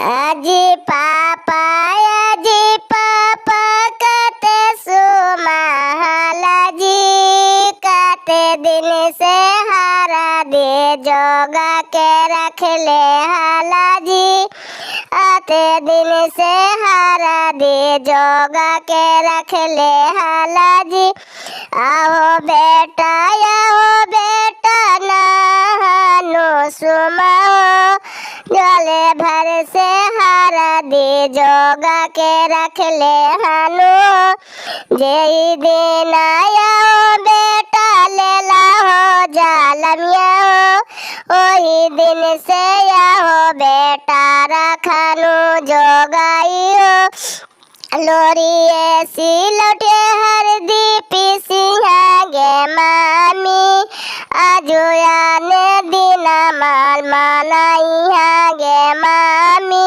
अजी पापा कते सुमहला जी कते दिन से हारा दे जोगा के रख ले हाला जी आते दिन से हारा दे जोगा के रख ले हाला जी। आओ बेटा नहानो सुमाओ जले भर से हारा दे जोगा के रख ले हानो जेई दिन आया बेटा ले लाओ जालमिया वही दिन से आओ बेटा रखानो जोगाइयो लोरी ऐसी लौटे हर दीपी सिंहा गे मामी आजुया ने दिना माल मनाई गे मामी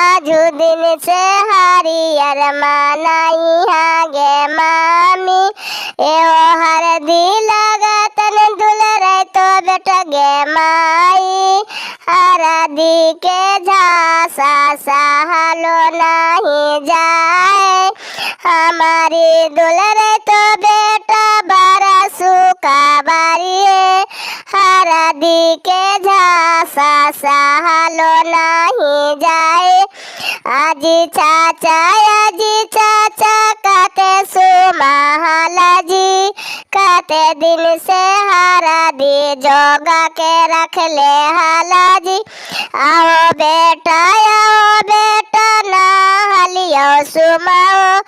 आजू दिन से हरियर मनाई गे मामी एओ हर दी लगा तन दुल रहे तो बेटा गे माई हरा दी के झांसा सहलो नहीं जाए हमारी दुलरे तो बेटा बारा सुखा बारी है हरा दी के झांसा सहलो नहीं जाए। आजी चाचा कहते सुमहला जी कहते दिन से हारा दी जोगा के रख ले हाला जी। आओ बेटा नहा लियो सुमाओ